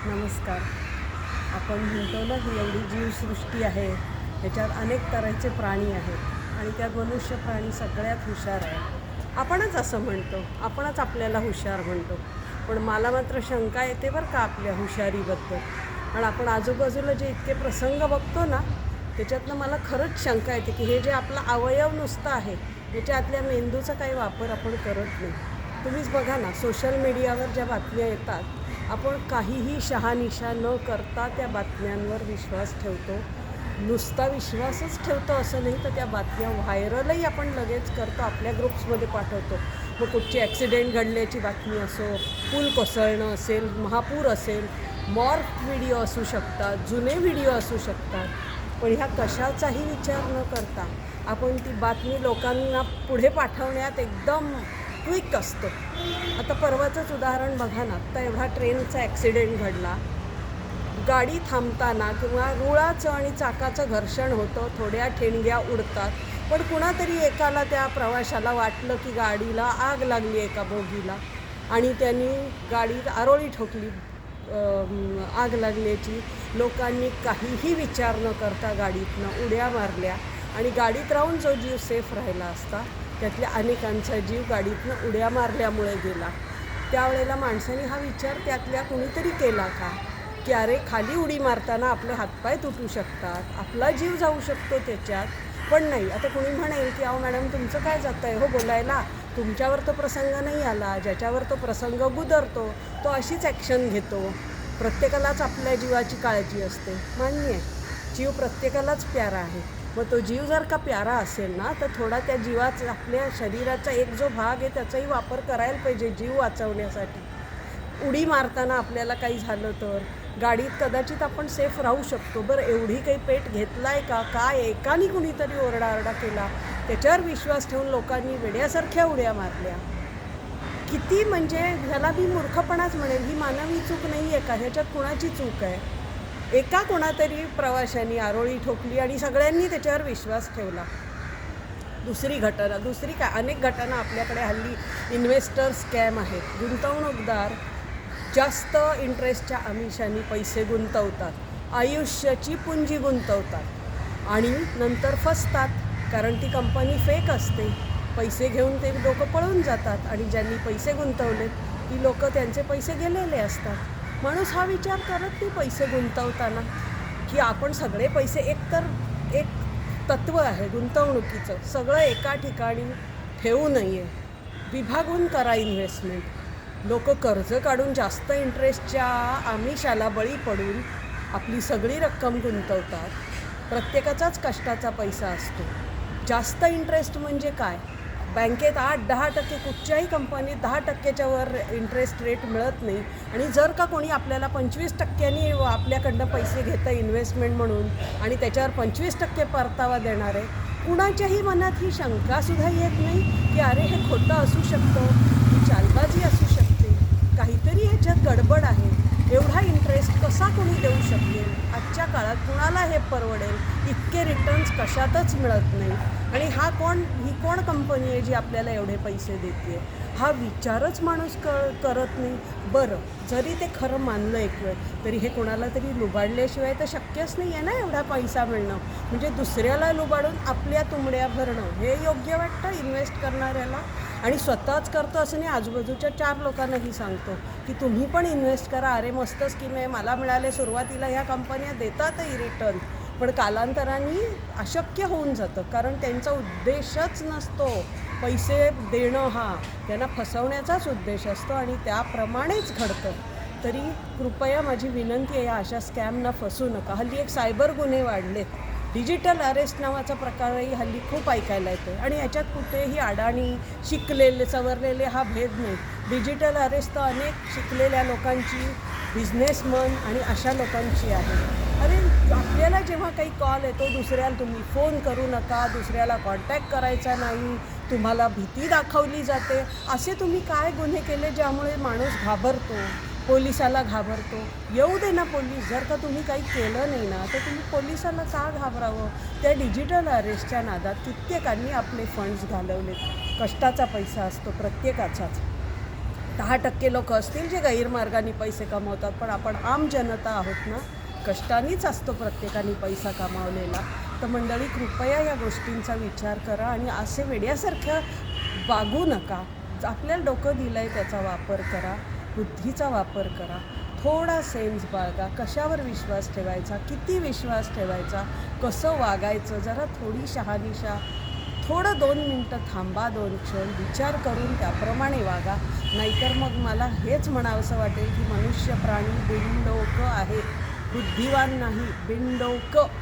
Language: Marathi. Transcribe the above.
नमस्कार. आपण म्हणतो ना ही एवढी जीवसृष्टी आहे, ह्याच्यात अनेक तऱ्हेचे प्राणी आहेत आणि त्यात मनुष्य प्राणी सगळ्यात हुशार आहे. आपणच असं म्हणतो, आपणच आपल्याला हुशार म्हणतो, पण मला मात्र शंका येते बरं का आपल्या हुशारीबद्दल. पण आपण आजूबाजूला जे इतके प्रसंग बघतो ना, त्याच्यातनं मला खरंच शंका येते की हे जे आपला अवयव नुसतं आहे, याच्यातल्या मेंदूचा काही वापर आपण करत नाही. तुम्हीच बघा ना, सोशल मीडियावर ज्या बातम्या येतात, आपण काहीही शहानिशा न करता त्या बातम्यांवर विश्वास ठेवतो. नुसता विश्वासच ठेवतो असं नाही, तर त्या बातम्या व्हायरलही आपण लगेच करतो, आपल्या ग्रुप्समध्ये पाठवतो. मग कुठची ॲक्सिडेंट घडल्याची बातमी असो, पूल कोसळणं असेल, महापूर असेल, मॉर्फ व्हिडिओ असू शकतात, जुने व्हिडिओ असू शकतात. पण ह्या कशाचाही विचार न करता आपण ती बातमी लोकांना पुढे पाठवण्यात एकदम क्विक असतो. आता परवाचंच उदाहरण बघा ना, आता एवढा ट्रेनचा ॲक्सिडेंट घडला, गाडी थांबताना किंवा रुळाचं आणि चाकाचं घर्षण होतं, थोड्या ठिणग्या उडतात, पण कुणातरी एकाला त्या प्रवाशाला वाटलं की गाडीला आग लागली एका बोगीला आणि त्यांनी गाडीत आरोळी ठोकली आग लागल्याची. लोकांनी काहीही विचार न करता गाडीतनं उड्या मारल्या आणि गाडीत राहून जो जीव सेफ राहिला असता, त्यातल्या अनेकांचा जीव गाडीतनं उड्या मारल्यामुळे गेला. त्यावेळेला माणसाने हा विचार त्यातल्या कुणीतरी केला का, की अरे खाली उडी मारताना आपले हातपाय तुटू शकतात, आपला जीव जाऊ शकतो त्याच्यात. पण नाही, आता कुणी म्हणेल की अहो मॅडम तुमचं काय जातं आहे हो बोलायला, तुमच्यावर तो प्रसंग नाही आला, ज्याच्यावर तो प्रसंग गुदरतो तो अशीच ॲक्शन घेतो. प्रत्येकालाच आपल्या जीवाची काळजी असते, मान्य आहे, जीव प्रत्येकालाच प्यारा आहे. मग तो जीव जर का प्यारा असेल ना, तर थोडा त्या जीवाचा, आपल्या शरीराचा एक जो भाग आहे त्याचाही वापर करायला पाहिजे जीव वाचवण्यासाठी. उडी मारताना आपल्याला काही झालं तर गाडीत कदाचित आपण सेफ राहू शकतो. बरं एवढी काही पेट घेतलाय का, काय एकाने कुणीतरी ओरडाआरडा केला, त्याच्यावर विश्वास ठेवून लोकांनी वेड्यासारख्या उड्या मारल्या. किती म्हणजे ह्याला मी मूर्खपणाच म्हणेल, ही मानवी चूक नाही आहे का, ह्याच्यात कुणाची चूक आहे? एका कोणातरी प्रवाशांनी आरोळी ठोकली आणि सगळ्यांनी त्याच्यावर विश्वास ठेवला. दुसरी काय, अनेक घटना आपल्याकडे हल्ली इन्व्हेस्टर स्कॅम आहेत. गुंतवणूकदार जास्त इंटरेस्टच्या आमिषाने पैसे गुंतवतात, आयुष्याची पुंजी गुंतवतात आणि नंतर फसतात, कारण ती कंपनी फेक असते. पैसे घेऊन ते लोकं पळून जातात आणि ज्यांनी पैसे गुंतवलेत ती लोकं, त्यांचे पैसे गेलेले असतात. माणूस हा विचार करत नाही पैसे गुंतवताना की आपण सगळे पैसे, एक तत्त्व आहे गुंतवणुकीचं, सगळं एका ठिकाणी ठेवू नये, विभागून करा इन्व्हेस्टमेंट. लोक कर्ज काढून जास्त इंटरेस्टच्या आमिषाला बळी पडून आपली सगळी रक्कम गुंतवतात. प्रत्येकाचाच कष्टाचा पैसा असतो. जास्त इंटरेस्ट म्हणजे काय, बँकेत 8-10%, कुठच्याही कंपनीत 10%च्या वर इंटरेस्ट रेट मिळत नाही. आणि जर का कोणी आपल्याला 25%नी आपल्याकडनं पैसे घेतं इन्व्हेस्टमेंट म्हणून आणि त्याच्यावर 25% परतावा देणार आहे, कुणाच्याही मनात ही शंकासुद्धा येत नाही की अरे हे खोटं असू शकतं, ही चालबाजी असू शकते, काहीतरी ह्याच्यात गडबड आहे. एवढा इंटरेस्ट कसा कोणी देऊ शकेल? आजच्या काळात कुणाला हे परवडेल? इतके रिटर्न्स कशातच मिळत नाही. आणि ही कोण कंपनी आहे जी आपल्याला एवढे पैसे देते? हा विचारच माणूस करत नाही. बरं, जरी ते खरं मानलं एक वेळ, तरी हे कोणाला तरी लुबाडल्याशिवाय तर शक्यच नाही आहे ना एवढा पैसा मिळणं. म्हणजे दुसऱ्याला लुबाडून आपल्या तुंबड्या भरणं हे योग्य वाटतं इन्व्हेस्ट करणाऱ्याला? आणि स्वतःच करतो असं नाही, आजूबाजूच्या 4 लोकांनाही सांगतो की तुम्ही पण इन्व्हेस्ट करा, अरे मस्त स्कीम आहे, मला मिळाले. सुरुवातीला ह्या कंपन्या देतातही रिटर्न, पण कालांतराने अशक्य होऊन जातं, कारण त्यांचा उद्देशच नसतो पैसे देणं, हा त्यांना फसवण्याचाच उद्देश असतो आणि त्याप्रमाणेच घडतं. तरी कृपया माझी विनंती आहे, अशा स्कॅमना फसू नका. हल्ली एक सायबर गुन्हे वाढलेत, डिजिटल अरेस्ट नावाचा प्रकारही हल्ली खूप ऐकायला येतो आणि याच्यात कुठेही अडाणी, शिकलेले, सवरलेले हा भेद नाही. डिजिटल अरेस्ट तर अनेक शिकलेल्या लोकांची, बिझनेसमन आणि अशा लोकांची आहे. अरे आपल्याला जेव्हा काही कॉल येतो दुसऱ्याला, तुम्ही फोन करू नका, दुसऱ्याला कॉन्टॅक्ट करायचा नाही, तुम्हाला भीती दाखवली जाते. असे तुम्ही काय गुन्हे केले ज्यामुळे माणूस घाबरतो, पोलिसाला घाबरतो? येऊ दे ना पोलीस, जर का तुम्ही काही केलं नाही ना, तर तुम्ही पोलिसाला का घाबरावं? त्या डिजिटल अरेस्टच्या नादात कित्येकांनी आपले फंड्स घालवले. कष्टाचा पैसा असतो प्रत्येकाचाच. 10% लोक असतील जे गैरमार्गाने पैसे कमवतात, पण आपण आम जनता आहोत ना, कष्टानेच असतो प्रत्येकाने पैसा कमावलेला. तर मंडळी, कृपया या गोष्टींचा विचार करा आणि असे वेड्यासारख्या वागू नका. आपल्याला डोकं दिलं आहे त्याचा वापर करा, बुद्धीचा वापर करा, थोडा सेन्स बाळगा. कशावर विश्वास ठेवायचा, किती विश्वास ठेवायचा, कसं वागायचं, जरा थोडी शहानिशा, थोडं 2 मिनटं थांबा, 2 क्षण विचार करून त्याप्रमाणे वागा. नाहीतर मग मला हेच म्हणावंसं वाटेल की मनुष्य प्राणी बिनडोकं आहे, बुद्धिवान नाही, बिनडोकं.